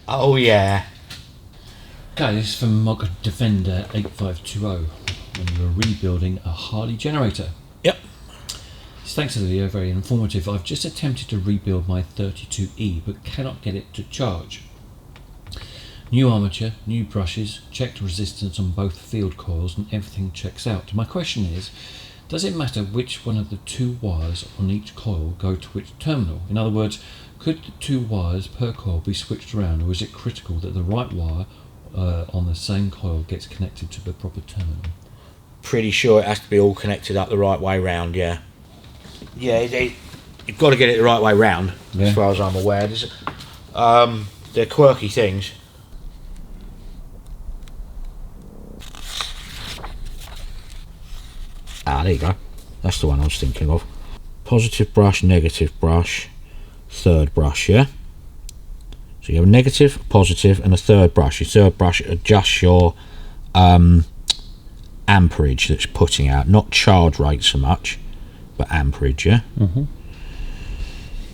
Oh yeah. Okay, this is from Mod Defender 8520 when you were rebuilding a Harley generator. Yep. Thanks for the video, very informative. I've just attempted to rebuild my 32E but cannot get it to charge. New armature, new brushes, checked resistance on both field coils and everything checks out. My question is, does it matter which one of the two wires on each coil go to which terminal? In other words, could the two wires per coil be switched around, or is it critical that the right wire on the same coil gets connected to the proper terminal? Pretty sure it has to be all connected up the right way round, yeah. Yeah, you've got to get it the right way round, Yeah. as far as I'm aware. They're quirky things. Ah, there you go. That's the one I was thinking of. Positive brush, negative brush, third brush, yeah? So you have a negative, a positive, and a third brush. Your third brush adjusts your amperage that's putting out, not charge rate so much, but amperage, yeah? Mm-hmm.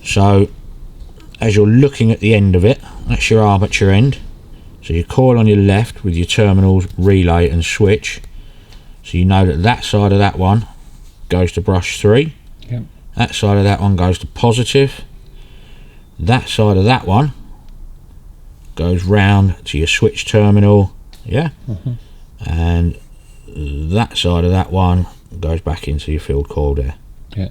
So as you're looking at the end of it, that's your armature end. So your coil on your left with your terminals, relay and switch. So you know that that side of that one goes to brush 3. Yep. That side of that one goes to positive. That side of that one goes round to your switch terminal, yeah? Mm-hmm. And that side of that one goes back into your field coil there. Yeah.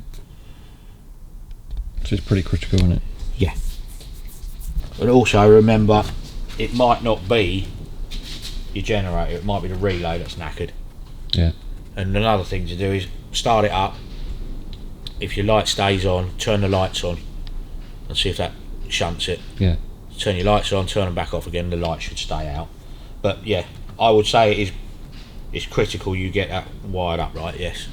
So it's pretty critical, isn't it? Yeah. But also remember, it might not be your generator, it might be the relay that's knackered. Yeah. And another thing to do is start it up. If your light stays on, turn the lights on and see if that shunts it. Yeah. Turn your lights on, turn them back off again, the light should stay out. But yeah, I would say it's critical you get that wired up right, yes.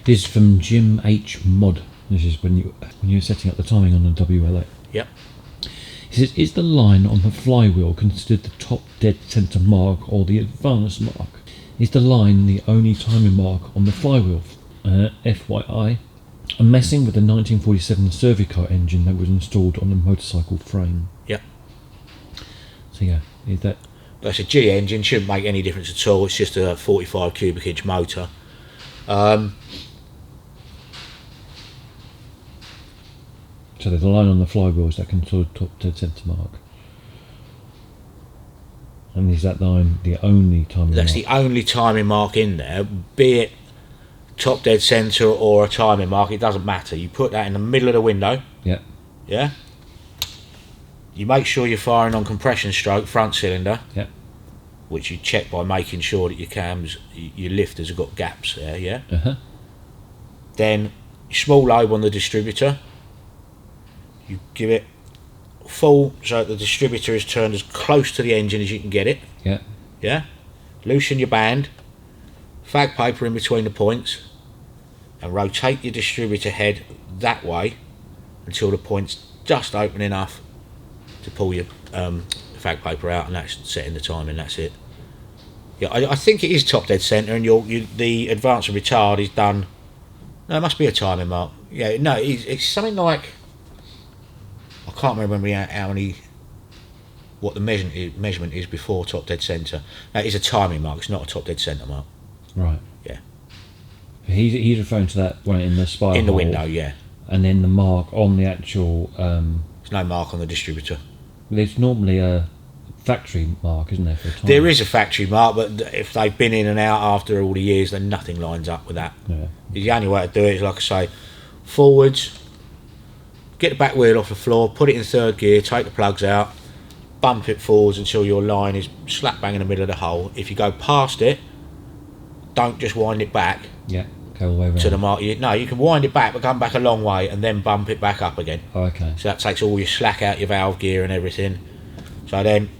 This is from Jim H Mod. This is when you're setting up the timing on the WLA. Yep. He says, is the line on the flywheel considered the top dead centre mark or the advanced mark? Is the line the only timing mark on the flywheel? FYI, I'm messing with the 1947 Servicar engine that was installed on the motorcycle frame. Yep. So yeah, is that... That's a G engine, shouldn't make any difference at all, it's just a 45 cubic inch motor. So there's a line on the flywheel, is that considered top dead centre mark? And is that line the only timing That's mark? the only timing mark in there, be it top dead centre or a timing mark, it doesn't matter. You put that in the middle of the window. Yeah. Yeah. You make sure you're firing on compression stroke front cylinder. Yeah. Which you check by making sure that your cams, your lifters have got gaps there, yeah? Uh-huh. Then small lobe on the distributor. You give it full so that the distributor is turned as close to the engine as you can get it. Yeah. Yeah? Loosen your band, fag paper in between the points, and rotate your distributor head that way until the point's just open enough to pull your fag paper out, and that's setting the timing, that's it. Yeah, I think it is top dead centre, and the advance and retard is done. No, it must be a timing mark. Yeah, no, it's something like, I can't remember what the measurement is before top dead centre. That is a timing mark, it's not a top dead centre mark. Right. Yeah. He's referring to that one in the spiral In the hole, window, yeah. and then the mark on the actual... There's no mark on the distributor. there's normally a factory mark, isn't there, for a time? There is a factory mark, but if they've been in and out after all the years, then nothing lines up with that. Yeah. The only way to do it is, like I say, forwards, get the back wheel off the floor, put it in third gear, take the plugs out, bump it forwards until your line is slap bang in the middle of the hole. If you go past it, don't just wind it back Yeah, go all the way around. to the mark. No, you can wind it back, but come back a long way and then bump it back up again. Oh, okay. So that takes all your slack out, your valve gear and everything. So then,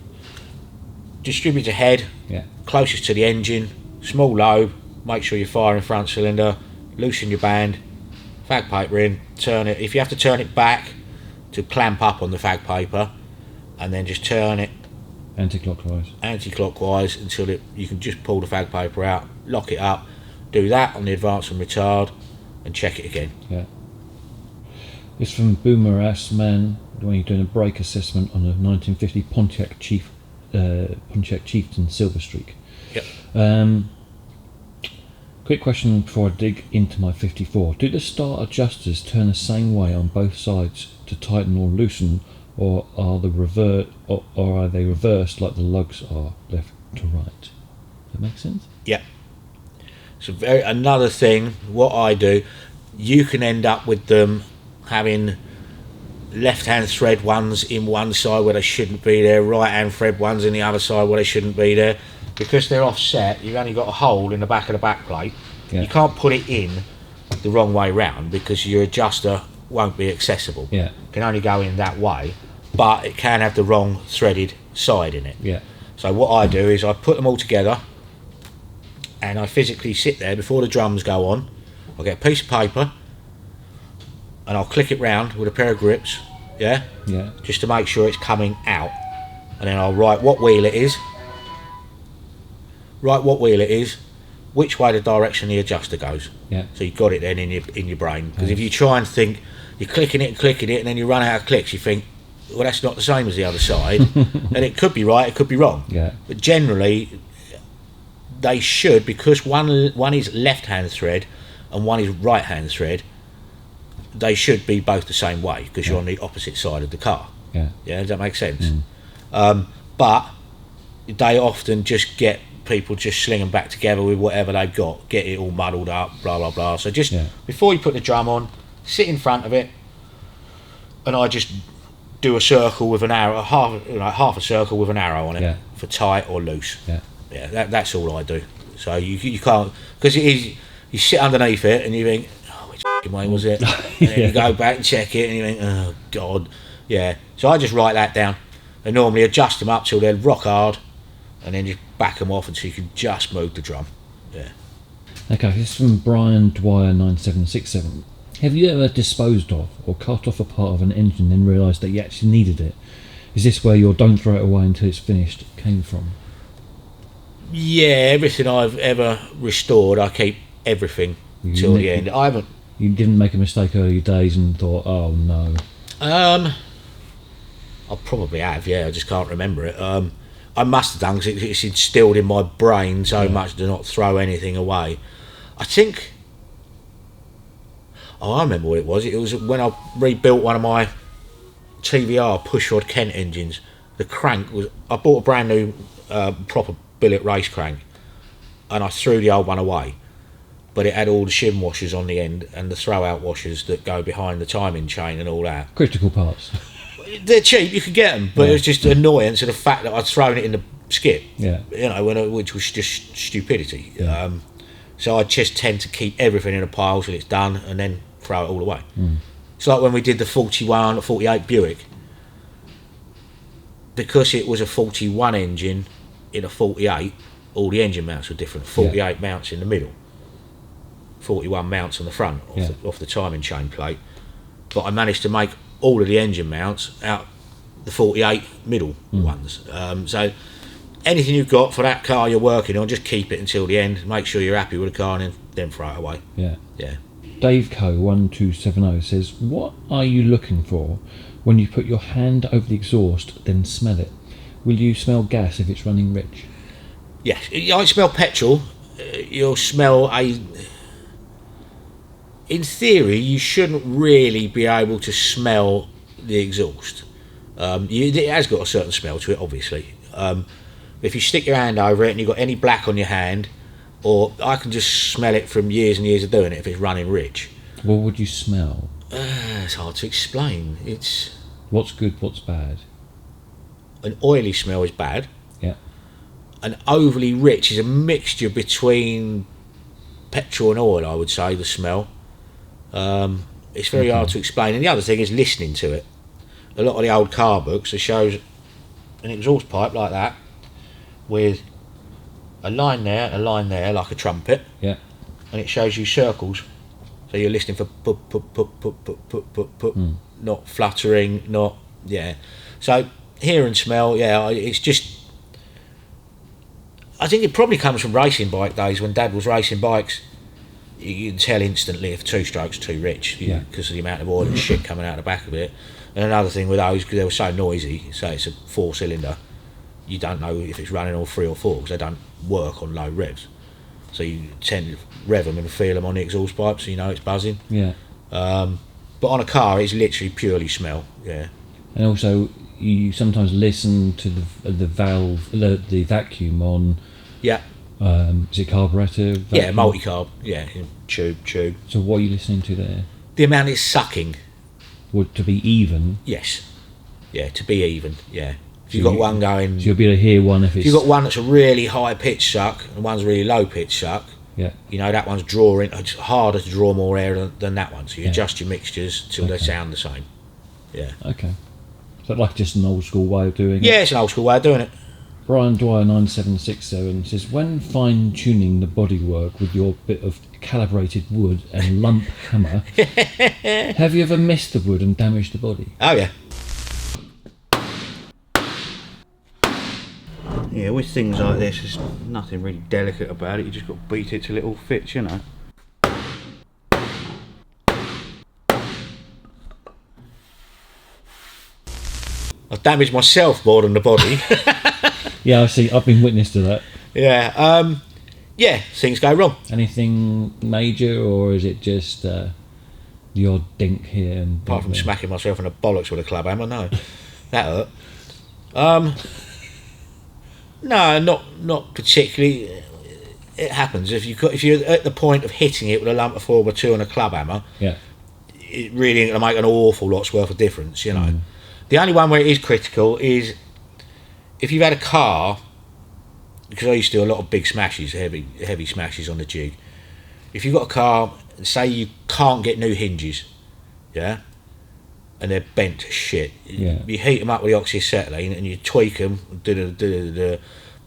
distributor head, Yeah. closest to the engine, small lobe, make sure you're firing front cylinder, loosen your band, fag paper in, turn it. If you have to turn it back to clamp up on the fag paper, and then just turn it anti-clockwise until you can just pull the fag paper out, lock it up, do that on the advance and retard, and check it again. Yeah. It's from Boomer Ass Man when you're doing a brake assessment on a 1950 Pontiac Chieftain Silver Streak. Yep. Quick question before I dig into my 54. Do the start adjusters turn the same way on both sides to tighten or loosen, or are they reversed like the lugs are left to right? Does that make sense? Yep. So another thing, what I do, you can end up with them having left-hand thread ones in one side where they shouldn't be there, right-hand thread ones in the other side where they shouldn't be there. Because they're offset, you've only got a hole in the back of the back plate. Yeah. You can't put it in the wrong way round because your adjuster won't be accessible. Yeah. It can only go in that way, but it can have the wrong threaded side in it. Yeah. So what I do is I put them all together and I physically sit there before the drums go on. I'll get a piece of paper and I'll click it round with a pair of grips, yeah, just to make sure it's coming out. And then I'll write what wheel it is, which way the direction the adjuster goes. Yeah. So you've got it then in your brain. Because if you try and think you're clicking it, and then you run out of clicks, you think, well, that's not the same as the other side. And it could be right, it could be wrong. Yeah. But generally, they should, because one is left-hand thread and one is right-hand thread, they should be both the same way because you're on the opposite side of the car. Yeah. Yeah, does that make sense? But they often just get people just sling them back together with whatever they've got, get it all muddled up, blah blah blah. So just before you put the drum on, sit in front of it, and I just do a circle with an arrow, half a circle with an arrow on it for tight or loose. That's all I do. So you can't, because it is, you sit underneath it and you think, oh, which way was it? And then you go back and check it and you think, oh god, So I just write that down and normally adjust them up till they're rock hard, and then you back them off until you can just move the drum. Okay, this is from Brian Dwyer 9767. Have you ever disposed of or cut off a part of an engine then realised that you actually needed it? Is this where your don't throw it away until it's finished came from? Yeah, everything I've ever restored, I keep everything till the end. I haven't. You didn't make a mistake early days and thought, oh no. I probably have, I just can't remember it. I must have done because it's instilled in my brain so much to not throw anything away. I think. Oh, I remember what it was. It was when I rebuilt one of my TVR pushrod Kent engines. The crank was. I bought a brand new proper billet race crank, and I threw the old one away. But it had all the shim washers on the end and the throw out washers that go behind the timing chain and all that. Critical parts. They're cheap, you could get them, but it was just annoyance of the fact that I'd thrown it in the skip. Which was just stupidity. So I just tend to keep everything in a pile till it's done and then throw it all away. It's like when we did the 48 Buick, because it was a 41 engine in a 48, all the engine mounts were different. 48 mounts in the middle, 41 mounts on the front off the timing chain plate, but I managed to make all of the engine mounts out the 48 middle ones. So anything you've got for that car you're working on, just keep it until the end, make sure you're happy with the car and then throw it away. Dave Co 1270 says, what are you looking for when you put your hand over the exhaust then smell it? Will you smell gas if it's running rich? Yes, you won't smell petrol. You'll smell in theory, you shouldn't really be able to smell the exhaust. It has got a certain smell to it, obviously. If you stick your hand over it and you've got any black on your hand, or I can just smell it from years and years of doing it if it's running rich. What would you smell? It's hard to explain. What's good, what's bad? An oily smell is bad. Yeah. An overly rich is a mixture between petrol and oil, I would say, the smell. It's very hard to explain. And the other thing is listening to it. A lot of the old car books, it shows an exhaust pipe like that with a line there, like a trumpet. Yeah. And it shows you circles. So you're listening for put, not fluttering, not, So hear and smell, it's just, I think it probably comes from racing bike days when Dad was racing bikes. you can tell instantly if 2-stroke's too rich because of the amount of oil and shit coming out the back of it. And another thing with those, because they were so noisy, say it's a 4-cylinder, you don't know if it's running on 3 or 4 because they don't work on low revs. So you tend to rev them and feel them on the exhaust pipe, so you know it's buzzing. Yeah. But on a car, it's literally purely smell. Yeah. And also, you sometimes listen to the valve, the vacuum on. Yeah. Is it carburetor? Vacuum? Yeah, multi-carb. Yeah, tube. So what are you listening to there? The amount it's sucking. Would to be even? Yes. Yeah, to be even. Yeah. If you've got one going... So you'll be able to hear one if it's... If you've got one that's a really high pitch suck and one's a really low pitch suck, yeah, you know, that one's drawing... It's harder to draw more air than that one. So you adjust your mixtures till they sound the same. Yeah. Okay. So like just an old school way of doing it? Yeah, it's an old school way of doing it. Brian Dwyer 9767 says, when fine tuning the bodywork with your bit of calibrated wood and lump hammer, have you ever missed the wood and damaged the body? Oh yeah. Yeah, with things like this, there's nothing really delicate about it. You just got to beat it till it all fits, you know. I've damaged myself more than the body. Yeah, I see. I've been witness to that. Yeah. Yeah, things go wrong. Anything major, or is it just the odd dink here and apart from smacking myself in the bollocks with a club hammer? No, that hurt. No, not particularly. It happens if you're at the point of hitting it with a lump of 4x2 and a club hammer. Yeah, it really ain't gonna make an awful lot's worth of difference, you know. The only one where it is critical is if you've had a car, because I used to do a lot of big smashes, heavy smashes on the jig. If you've got a car, say you can't get new hinges, yeah, and they're bent to shit, you heat them up with the oxyacetylene and you tweak them,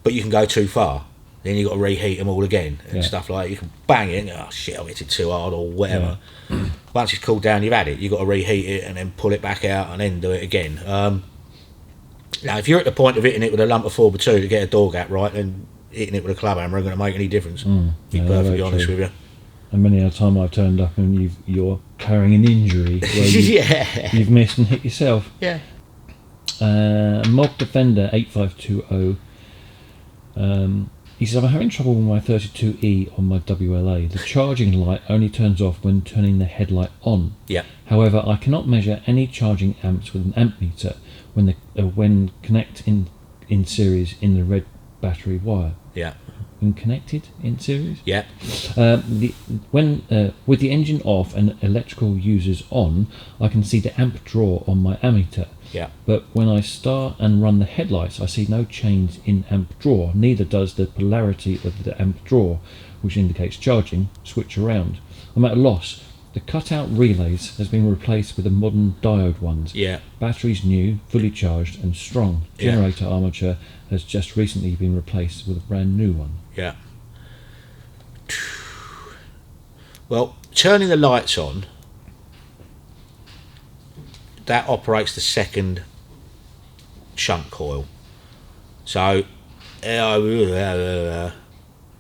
but you can go too far. Then you've got to reheat them all again and stuff like that. You can bang it and go, oh shit, I hit it too hard or whatever. Yeah. Once it's cooled down, you've had it. You've got to reheat it and then pull it back out and then do it again. Now, if you're at the point of hitting it with a lump of 4x2 to get a door gap right, then hitting it with a club hammer ain't going to make any difference. Be perfectly honest with you. And many a time I've turned up and you're carrying an injury where you've missed and hit yourself. Yeah. Mob Defender 8520. He says, I'm having trouble with my 32E on my WLA. The charging light only turns off when turning the headlight on. Yeah. However, I cannot measure any charging amps with an amp meter when connect in series in the red battery wire. Yeah. When connected in series? Yeah. With the engine off and electrical users on, I can see the amp draw on my ammeter. Yeah. But when I start and run the headlights, I see no change in amp draw. Neither does the polarity of the amp draw, which indicates charging, switch around. I'm at a loss. The cutout relays has been replaced with the modern diode ones. Yeah. Batteries new, fully charged and strong. Generator armature has just recently been replaced with a brand new one. Yeah. Well, turning the lights on, that operates the second shunt coil. So, well, that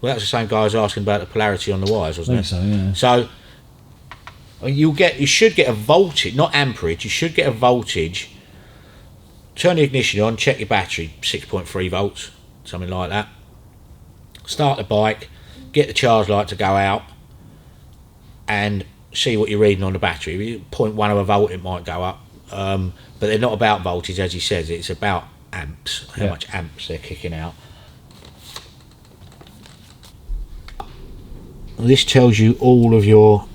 was the same guy was asking about the polarity on the wires, wasn't it? I think so, yeah. So, you should get a voltage, not amperage. You should get a voltage. Turn the ignition on, check your battery, 6.3 volts, something like that. Start the bike, get the charge light to go out, and see what you're reading on the battery. 0.1 of a volt, it might go up. But they're not about voltage, as he says. It's about amps, how much amps they're kicking out. This tells you all of your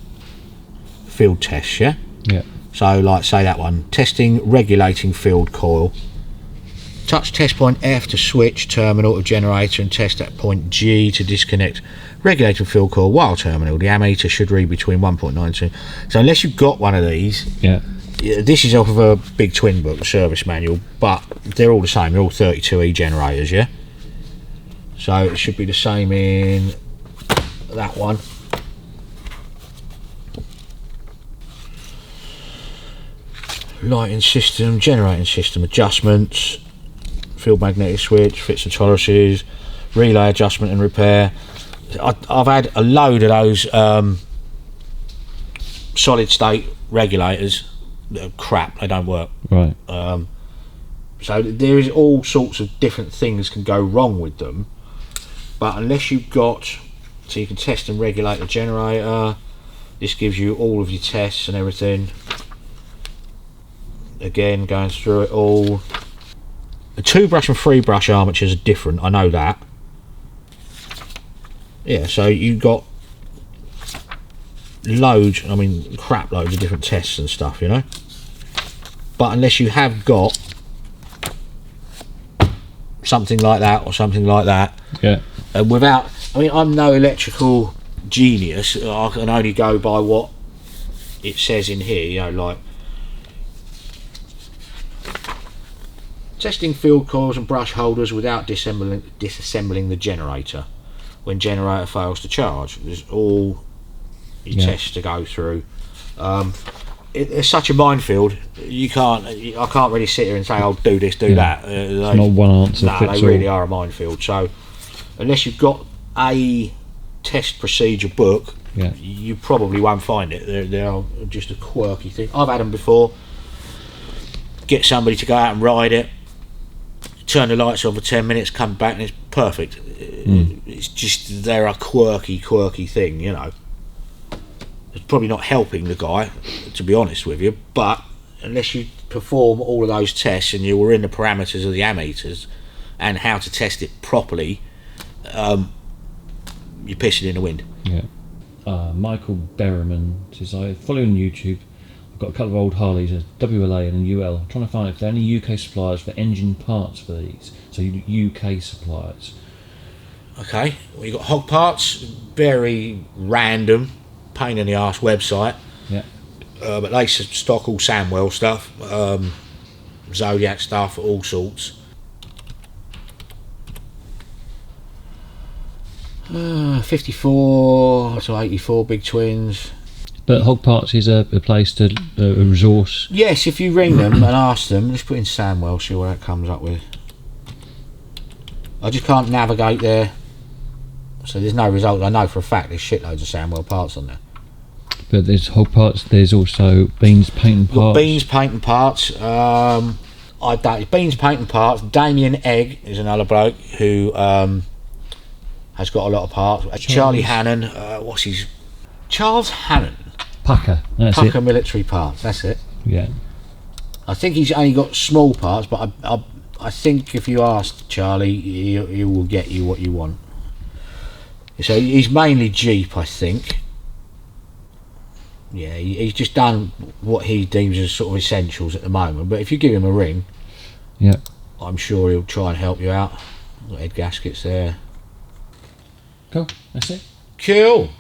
field tests, yeah? Yeah. So, like, say that one. Testing regulating field coil. Touch test point F to switch terminal of generator and test at point G to disconnect regulating field coil while terminal. The ammeter should read between 1.92. So, unless you've got one of these... Yeah. This is off of a big twin book, service manual, but they're all the same. They're all 32E generators, yeah? So it should be the same in that one. Lighting system, generating system adjustments, field magnetic switch, fits and tolerances, relay adjustment and repair. I've had a load of those solid state regulators that are crap, they don't work. Right. So there is all sorts of different things can go wrong with them, but unless you've got, so you can test and regulate the generator. This gives you all of your tests and everything. Again, going through it all. The 2-brush and 3-brush armatures are different, I know that. Yeah, so you've got loads, I mean crap loads of different tests and stuff, you know. But unless you have got something like that or something like that, Yeah. without, I mean, I'm no electrical genius. I can only go by what it says in here, you know, like testing field coils and brush holders without disassembling the generator when generator fails to charge. There's all your tests to go through. It's such a minefield. I can't really sit here and say, "Oh, do this, do that." It's not one answer. No, they really are a minefield. So unless you've got a test procedure book, you probably won't find it. They're just a quirky thing. I've had them before. Get somebody to go out and ride it, turn the lights on for 10 minutes, come back, and it's perfect. It's just, they're a quirky thing, you know. It's probably not helping the guy, to be honest with you, but unless you perform all of those tests and you were in the parameters of the ammeters and how to test it properly, you're pissing in the wind. Yeah. Michael Berriman says, I follow on YouTube. I've got a couple of old Harleys, a WLA and a UL. I'm trying to find if there are any UK suppliers for engine parts for these. So UK suppliers. Okay, well, you've got Hog Parts, very random, pain in the arse website. Yeah. But they stock all Samwell stuff, Zodiac stuff, all sorts. 54 to 84 big twins. But Hog Parts is a place to a resource. Yes, if you ring them and ask them, let's put in Samwell, see what it comes up with. I just can't navigate there, so there's no result. I know for a fact there's shitloads of Samwell parts on there. But there's Hog Parts, there's also Beans Paint and Parts. Beans Paint and Parts. I don't. Beans Paint and Parts. Damien Egg is another bloke who has got a lot of parts. Charlie Hannon. What's his? Charles Hannon. Pucker. That's Pucker it. Military Parts. That's it. Yeah. I think he's only got small parts, but I think if you ask Charlie, he will get you what you want. So he's mainly Jeep, I think. Yeah, he's just done what he deems as sort of essentials at the moment. But if you give him a ring, Yeah. I'm sure he'll try and help you out. Got head gaskets there. Cool. That's it. Cool.